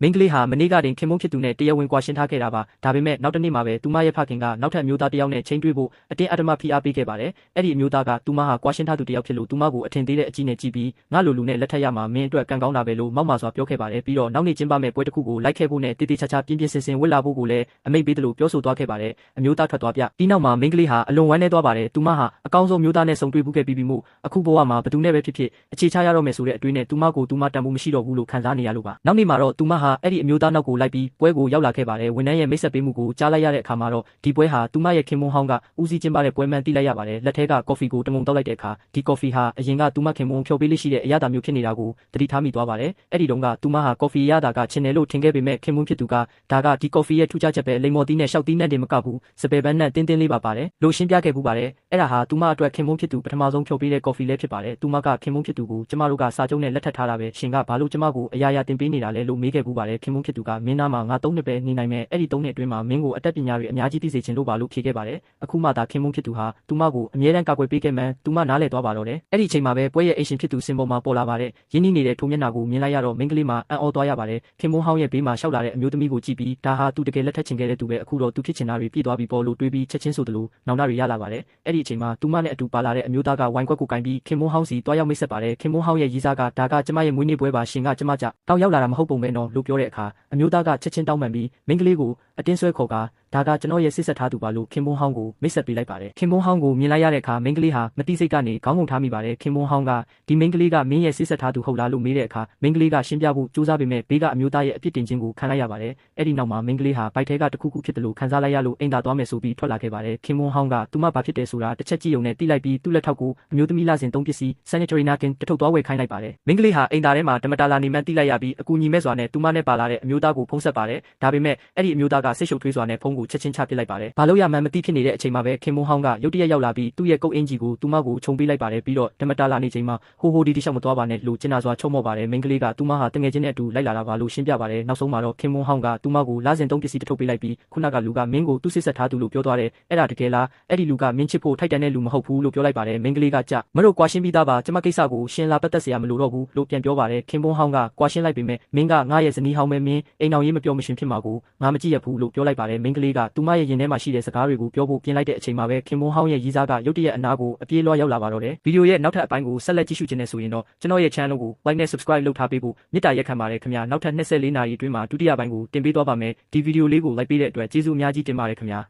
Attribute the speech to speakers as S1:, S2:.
S1: မင်းကလေးဟာမနေ့ကတင်ခင်မုန်းဖြစ်သူနဲ့တရားဝင်ကွာရှင်းထားခဲ့တာပါဒါပေမဲ့နောက်တစ်နေ့မှာပဲသူမရဲ့ဖခင်ကနောက်ထပ်အမျိုးသားတစ်ယောက်နဲ့ချိန်တွေ့ဖို့အတင်းအဓမ္မဖိအားပေးခဲ့ပါတယ်အဲ့ဒီအမျိုးသားကသူမဟာကွာရှင်းထားသူတစ်ယောက်ဖြစ်လို့သူမကိုအထင်သေးတဲ့အကြည့်နဲ့ကြည့်ပြီးငါလိုလူနဲ့လက်ထပ်ရမှာမင်းအတွက်ကံကောင်းတာပဲလို့မောက်မာစွာပြောခဲ့ပါတယ်ပြီးတော့နောက်နေ့ကျင်းပမဲ့ပွဲတစ်ခုကိုလိုက်ခဲ့ဖို့နဲ့တေးသေးချာချာပြင်းပြင်းစင်စင်ဝစ်လာဖို့ကိုလည်းအမိန့်ပေးတယ်လို့ပြောဆိုသွားခဲ့ပါတယ်အမျိုးသားထွက်သွားပြဒီနောက်မှာမင်းကလေးဟာအလွန်ဝမ်းနည်းသွားပါတယ်သူမဟာအကောင်းဆုံးမျိုးသားနဲ့ဆုံတွေ့မှုခဲ့ပြီးမှုအခုဘဝမှာဘသူနဲ့ပဲဖြစ်ဖြစ်အခြေချရတော့မယ်ဆိုတဲ့အတွေးနဲ့သူမကိုသူမတန်ဖို့မရှိတော့ဘူးလို့ခံစားနေရလို့ပါနောက်နေ့မှာတော့သူမဟာအဲ့ဒီအမျိုးသားနောက်ကိုလိုက်ပြီးပွဲကိုရောက်လာခဲ့ပါတယ်ဝန်ထမ်းရဲ့မိတ်ဆက်ပေးမှုကိုကြားလိုက်ရတဲ့အခါမှာတော့ဒီပွဲဟာသူမရဲ့ခင်မုန်းဟောင်းကဦးစီးကျင်းပတဲ့ပွဲမှန်သိလိုက်ရပါတယ်လက်ထဲကကော်ဖီကိုတငုံတောက်လိုက်တဲ့အခါဒီကော်ဖီဟာအရင်ကသူမခင်မုန်းဖြော်ပေးလေးရှိတဲ့အရာတာမျိုးဖြစ်နေတာကိုသတိထားမိသွားပါတယ်အဲ့ဒီတုန်းကသူမဟာကော်ဖီရတာကချင်တယ်လို့ထင်ခဲ့ပေမဲ့ခင်မုန်းဖြစ်သူကဒါကဒီကော်ဖီရဲ့ထူးခြားချက်ပဲလိမ္မော်သီးနဲ့ရှောက်သီးနဲ့တင်မကဘူးစပယ်ပန်းနဲ့တင်းတင်းလေးပါပါတယ်လို့ရှင်းပြခဲ့ပူပါတယ်အဲ့ဒါဟာသူမအတွက်ခင်မုန်းဖြစ်သူပထမဆုံးဖြော်ပေးတဲ့ကော်ဖီလေးဖြစ်ပါတယ်သူမကခင်မုန်းဖြစ်သူကိုကျမတို့ကစာချုပ်နဲ့လက်ထပ်ထားတာပဲရှင်ကဘာလို့ကျမကိုအရာရာတင်ပေးနေတာလဲလို့မေးခဲ့ပူပါတယ်ခင်မုန်းဖြစ်သူကမင်းသားမှာငါ3နှစ်ပဲနေနိုင်မယ်အဲ့ဒီ3နှစ်အတွင်းမှာမင်းကိုအတတ်ပညာတွေအများကြီးသိစေချင်လို့ပါလို့ဖြေခဲ့ပါတယ်အခုမှသာခင်မုန်းဖြစ်သူဟာသူမကိုအမြဲတမ်းကာကွယ်ပေးခဲ့မှန်းသူမနားလည်သွားပါတော့တယ်အဲ့ဒီချိန်မှာပဲပွဲရဲ့အိမ်ရှင်ဖြစ်သူစင်ပေါ်မှာပေါ်လာပါတယ်ရင်းနှီးနေတဲ့ထိုမျက်နှာကိုမြင်လိုက်ရတော့မိန်းကလေးမှာအံ့ဩသွားရပါတယ်ခင်မုန်းဟောင်းရဲ့ဘေးမှာရှောက်လာတဲ့အမျိုးသမီးကိုကြည့်ပြီးဒါဟာသူတကယ်လက်ထပ်ချင်ခဲ့တဲ့သူပဲအခုတော့သူဖြစ်ချင်တာတွေပြည့်သွားပြီပေါ်လို့တွေးပြီးချက်ချင်းဆိုသလိုနောင်တတွေရလာပါတယ်အဲ့ဒီအချိန်မှာသူမနဲ့အတူပါလာတဲ့အမျိုးသားကဝိုင်းကွက်ကိုကင်ပြီးခင်မုန်းဟောင်းစီတွားရောက်မိတ်ဆက်ပါတယ်ခင်မုန်းဟောင်းရဲ့ရီးစားကဒါကကျမရဲ့မွေးနေ့ပွဲပါရှင်ကကျမကြောက်ရောက်လာတာမဟုတ်ပုံပဲနော်လို့ပြောတဲ့အခါအမျိုးသားကချက်ချင်းတောင်းပန်ပြီးမိန်းကလေးကိုအတင်းဆွဲခေါ်ကာဒါကကျွန်တော်ရဲ့စစ်ဆက်ထားသူပါလို့ခင်မုန်းဟောင်းကိုမိတ်ဆက်ပေးလိုက်ပါတယ်ခင်မုန်းဟောင်းကိုမြင်လိုက်ရတဲ့အခါမိန်းကလေးဟာမတိစိတ်ကနေခေါင်းငုံထားမိပါတယ်ခင်မုန်းဟောင်းကဒီမိန်းကလေးကမင်းရဲ့စစ်ဆက်ထားသူဟုတ်လားလို့မေးတဲ့အခါမိန်းကလေးကရှင်းပြဖို့ကြိုးစားပေမဲ့ဘေးကအမျိုးသားရဲ့အပြစ်တင်ခြင်းကိုခံလိုက်ရပါတယ်အဲ့ဒီနောက်မှာမိန်းကလေးဟာဘိုက်ထဲကတခုခုဖြစ်တယ်လို့ခံစားလိုက်ရလို့အိမ်သာသွားမယ်ဆိုပြီးထွက်လာခဲ့ပါတယ်ခင်မွန်းဟောင်းကသူမဘာဖြစ်တယ်ဆိုတာတစ်ချက်ကြည့်ုံနဲ့တိလိုက်ပြီးသူ့လက်ထောက်ကိုအမျိုးသမီးလာစဉ်သုံးပစ္စည်း sanitary napkin တထုပ်သွားဝယ်ခိုင်းလိုက်ပါတယ်မိန်းကလေးဟာအိမ်သာထဲမှာဓမ္မတာလာနေမှန်းတိလိုက်ရပြီးအကူညီမဲ့စွာနဲ့သူမနဲ့ပါလာတဲ့အမျိုးသားကိုဖုံးဆက်ပါတယ်ဒါပေမဲ့အဲ့ဒီအမျိုးသားကစိတ်ရှုပ်ထွေးစွာနဲ့ဖုံးကိုချက်ချင်းချပစ်လိုက်ပါတယ်ဘာလို့ရမှန်းမသိဖြစ်နေတဲ့အချိန်မှာပဲခင်မွန်းဟောင်းကရုတ်တရက်ရောက်လာပြီးသူ့ရဲ့ကုတ်အင်ဂျီကိုသူမကိုခြုံပေးလိုက်ပါတယ်ပြီးတော့ဓမ္မတာလာနေချိန်မှာဟိုဟိုဒီတိရှောက်မသွားပါနဲ့လို့ကျင်နာစွာချုံမော့ပါတယ်မိန်းကလေးကသူမဟာတငယ်ချင်းနဲ့အတူလိုက်လာတာပါလို့ရှင်းပြပါတယ်နောက်ဆုံးမှာတော့ခင်မွန်းဟောင်းကသူမကိုလာစဉ်သုံးပစ္စည်းတထုပ်ပေးလိုက်ပြီးခုနကလူကမင်းကိုသူ့စစ်ဆက်ထားသူလို့ပြောသွားတယ်အဲ့ဒါတကယ်လားအဲ့ဒီလူကမင်းချစ်ဖို့ထိုက်တန်တဲ့လူမဟုတ်ဘူးလို့ပြောလိုက်ပါတယ်မိန်းကလေးကကြမတို့ကွာရှင်းပြီးသားပါကျမကိစ္စကိုရှင်လာပတ်သက်เสียမလို့တော့ဘူးလို့ပြန်ပြောပါတယ်ခင်မွန်းဟောင်းကကွာရှင်းလိုက်ပေမဲ့မင်းကငါရဲ့ဇနီးဟောင်းပဲမင်းအိမ်အောင်ရေးမပြောမရှင်ဖြစ်မှာကိုငါမကြည့်ရဘူးလို့ပြောလိုက်ပါတယ်မိန်းကလေးကသူမရဲ့ရင်ထဲမှာရှိတဲ့စကားတွေကိုပြောဖို့ပြင်လိုက်တဲ့အချိန်မှာပဲခင်မွန်းဟောင်းရဲ့ရီးစားကရုတ်တရက်အနာကိုအပြေးလွှားရောက်လာပါတော့တယ်ဗီဒီယိုရဲ့နောက်ထပ်အပိုင်းကိုဆက်လက်ကြည့်ရှုခြင်းနဲ့ဆိုရင်တော့ကျွန်တော်ရဲ့ channel ကို like နဲ့ subscribe လုပ်ထားပေးဖို့မေတ္တာရက်ခံပါတယ်ခင်ဗျာနောက်ထပ်24နာရီအတွင်းမှာဒုတိယပိုင်းကိုတင်ပေးသွားပါမယ်ဒီဗီဒီယိုလေးကို like ပေးတဲ့အတွက်ကျေးဇူးအများကြီးတင်ပါတယ်ခင်ဗျာ